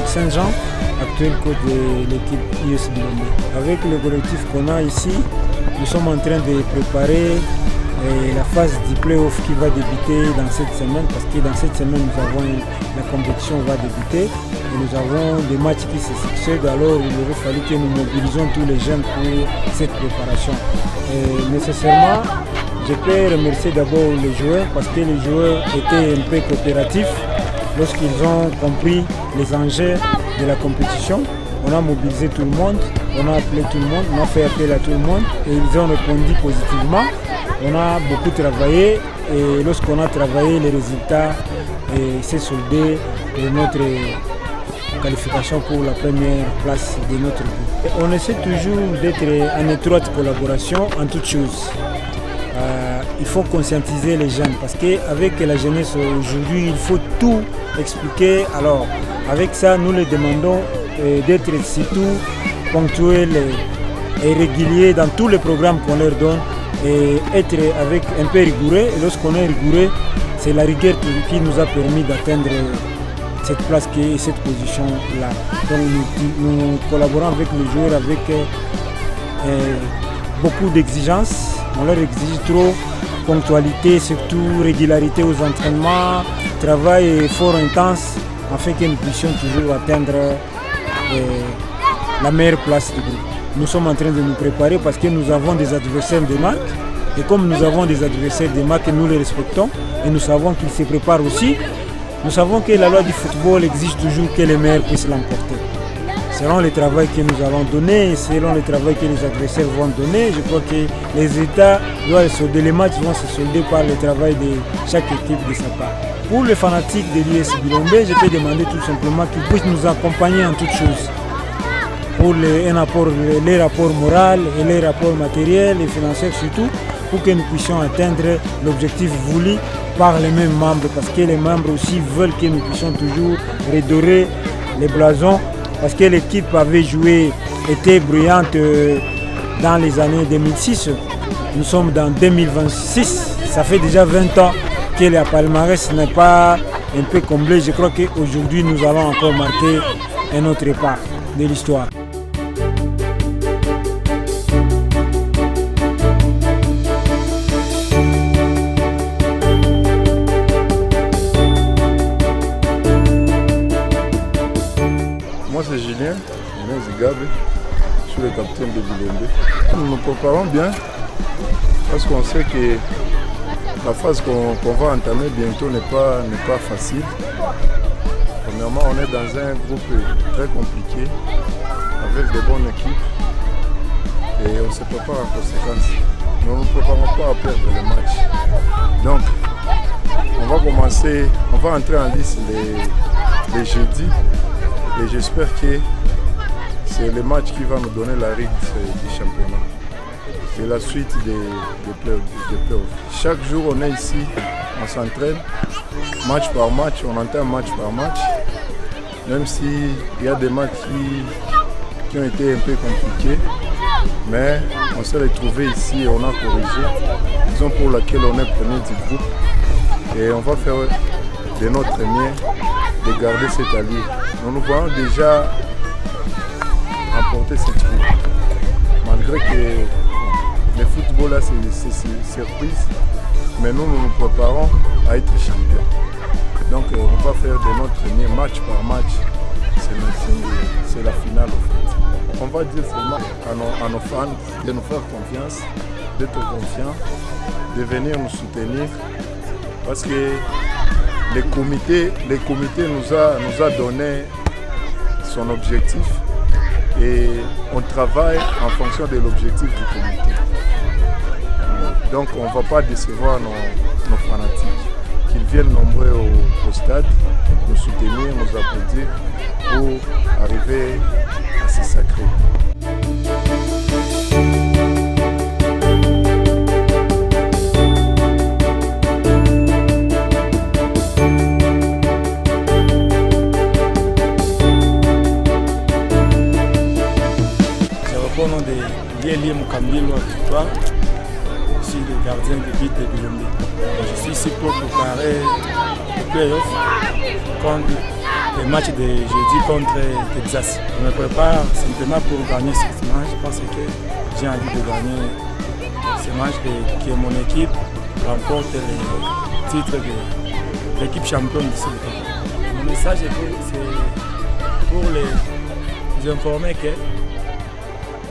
coach Saint-Jean, actuel coach de l'équipe US Bilombe. Avec le collectif qu'on a ici, nous sommes en train de préparer la phase du play-off qui va débuter dans cette semaine, parce que dans cette semaine la compétition va débuter et nous avons des matchs qui se succèdent. Alors il aurait fallu que nous mobilisions tous les jeunes pour cette préparation. Et nécessairement, je peux remercier d'abord les joueurs, parce que les joueurs étaient un peu coopératifs lorsqu'ils ont compris les enjeux de la compétition. On a mobilisé tout le monde, on a appelé tout le monde, on a fait appel à tout le monde et ils ont répondu positivement. On a beaucoup travaillé et lorsqu'on a travaillé, les résultats s'est soldé de notre qualification pour la première place de notre groupe. Et on essaie toujours d'être en étroite collaboration en toutes choses. Il faut conscientiser les jeunes parce qu'avec la jeunesse aujourd'hui, il faut tout expliquer. Alors avec ça, nous les demandons d'être surtout ponctuels et réguliers dans tous les programmes qu'on leur donne et être avec un peu rigoureux. Et lorsqu'on est rigoureux, c'est la rigueur qui nous a permis d'atteindre cette place et cette position-là. Donc nous collaborons avec les joueurs avec beaucoup d'exigences. On leur exige trop ponctualité, surtout régularité aux entraînements, travail et effort intense, afin que nous puissions toujours atteindre la meilleure place du groupe. Nous sommes en train de nous préparer parce que nous avons des adversaires de marque. Et comme nous avons des adversaires de marque, nous les respectons et nous savons qu'ils se préparent aussi. Nous savons que la loi du football exige toujours que les meilleurs puissent l'emporter. Selon le travail que nous allons donner et selon le travail que les adversaires vont donner, je crois que les résultats doivent se solder, les matchs vont se solder par le travail de chaque équipe de sa part. Pour les fanatiques de l'US Bilombe, je peux demander tout simplement qu'ils puissent nous accompagner en toutes choses. Pour les rapports moraux et les rapports matériels et financiers surtout, pour que nous puissions atteindre l'objectif voulu par les mêmes membres, parce que les membres aussi veulent que nous puissions toujours redorer les blasons, parce que l'équipe avait joué, était brillante dans les années 2006. Nous sommes dans 2026, ça fait déjà 20 ans que la palmarès n'est pas un peu comblé. Je crois qu'aujourd'hui nous allons encore marquer un autre pas de l'histoire. Moi c'est Julien Zigabe, je suis le capitaine de Bilombe. Nous nous préparons bien parce qu'on sait que la phase qu'on va entamer bientôt n'est pas facile. Premièrement, on est dans un groupe très compliqué avec des bonnes équipes et on se prépare en conséquence. Nous ne nous préparons pas à perdre les matchs. Donc, on va entrer en liste les jeudis. Et j'espère que c'est le match qui va nous donner la rythme du championnat et la suite des playoffs. Chaque jour on est ici, on s'entraîne, match par match, on entame match par match. Même s'il y a des matchs qui ont été un peu compliqués, mais on s'est retrouvés ici et on a corrigé, raison pour laquelle on est premier du groupe. Et on va faire de notre mieux de garder cette allure. Nous voyons déjà remporter cette coupe. Malgré que le football là c'est surprise, mais nous nous préparons à être champions. Donc on va faire de notre mieux match par match. C'est la finale en fait. On va dire seulement à nos fans de nous faire confiance, d'être confiants, de venir nous soutenir. Parce que le comité nous a donné son objectif et on travaille en fonction de l'objectif du comité. Donc on ne va pas décevoir nos fanatiques. Qu'ils viennent nombreux au stade, nous soutenir, nous applaudir pour arriver à ce sacré. Au nom de Lieli Mukambilo Victoire, je suis le gardien de but de Bilombe. Je suis ici pour préparer le play-off contre le match de jeudi contre Texas. Je me prépare simplement pour gagner ce match parce que j'ai envie de gagner ce match et que mon équipe remporte le titre de l'équipe championne du Sud. Mon message c'est pour les informer que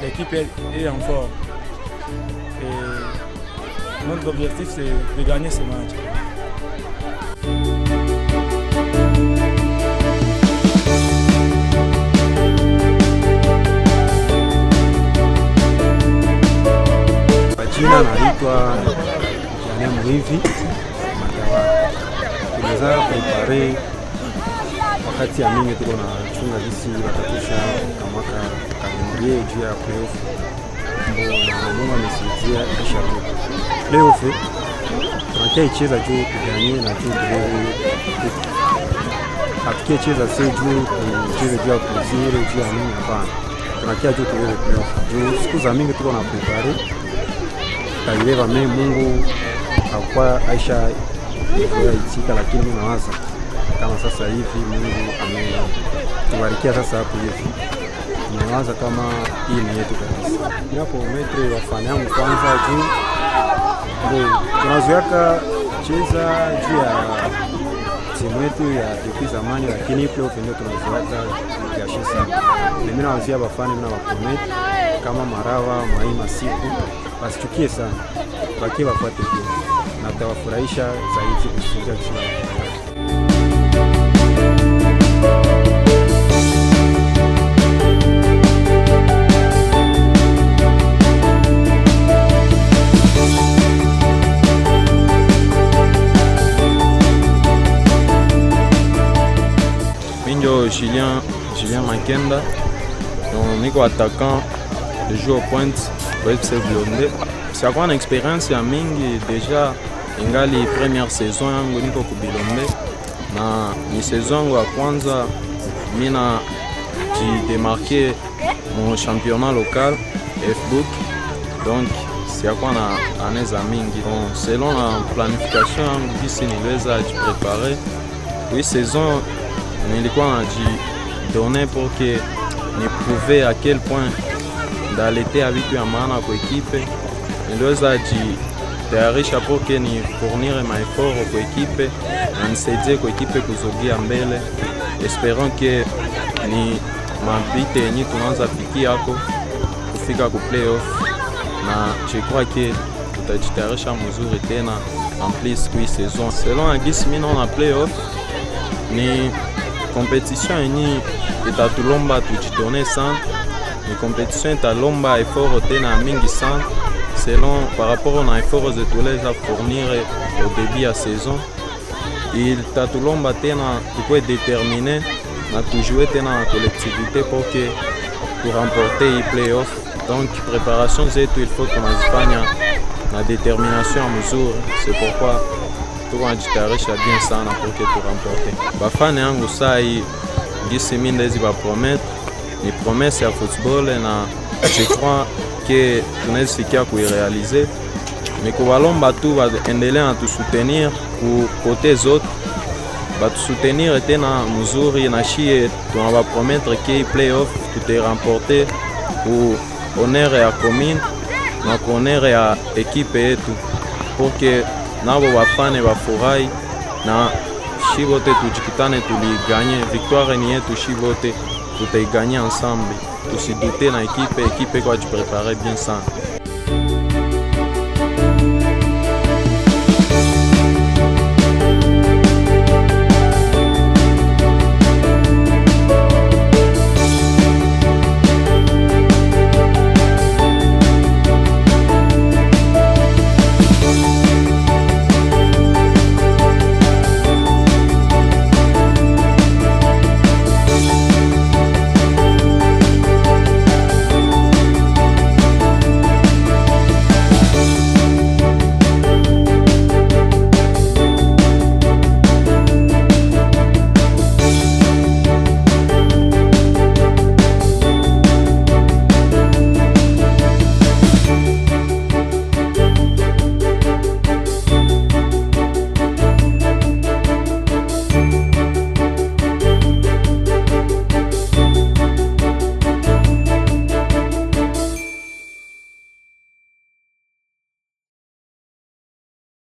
l'équipe est en forme. Et notre objectif c'est de gagner ce match. Jina naitwa Jane Mwivi Matawa. Tunaweza prepare wakati ya mingi tuko na chunga jinsi watatusha kamaka kalendrie juu ya playoff. Mbona Mungu amesaidia kisha playoff. Tunakia icheza juu tuganye na juu brevi. Hatukia cheza sio juu tucheze juu ya kuzire juu ya nini hapana. Tunakia juu tuweze playoff. Juu siku za mingi tuko na prepare taileva me Mungu hakuwa Aisha itika, lakini mimi nawaza kama sasa hivi Mungu ametubarikia sasa hapo hivi. Nawaza kama hii ni yetu kabisa. Hapo metre wafanya yangu kwanza juu ndio tunazoeka cheza juu ya timu yetu ya depuis zamani, lakini playoff ndio tunazoeka ya shisa. Mimi nawazia bafani na wapromet kama Marawa Mwaima siku wasichukie sana, wakie wafuate pia na tutawafurahisha zaidi kusikia kila. Minjo Julien Makenda, niko attaquant, je joue aux pointes pour FC Blonde. C'est une expérience ya mingi déjà, ingali première saison yangu niko ku Bilombe na ni saison yangu ya kwanza mina démarqué mon championnat local FBook, donc c'est na aneza mingi. Bon, selon la planification yangu kisi niliweza préparer oui saison nilikuwa najidonner pour que ni prouver à quel point ndalete vitu ya maana kwa ekipe. Niliweza jitayarisha pour que ni fournir ma effort kwa ekipe na nisaidie kwa ekipe kuzogia mbele, espérant que ni mabite yenye tunaanza fikia hapo kufika ku playoff, na je crois que tutajitayarisha mzuri tena en plus kwa saison. Selon agisi mimi na playoff ni compétition yenye itatulomba tujitone sana, ni compétition italomba effort tena mingi sana selon par rapport aux efforts de tous les à fournir au début de saison. Il tatulomba tena tukwe déterminé na tujouer tena en collectivité pour que pour remporter les playoff. Donc préparation zetu il faut tunazifanya na détermination mzuri, c'est pourquoi tunajitayarisha bien sana pour que tu remporter. Bafane yangu sai ngisi mimi ndezi ba promettre ni promesse ya football na je crois que tunaweza fikia kuirealiser, mais kubalomba tu baendelea na tusoutenir ku kote zote, batusoutenir tena mzuri na shie tunaba promettre que playoff tute remporter pour honneur ya commune na honneur ya equipe yetu, pour que nabo bafane bafurahi na shibote tujikutane tuliganye victoire ni yetu, shibote tutaiganye ensemble, tusidute na ekipe kwa jiprepare bien sana.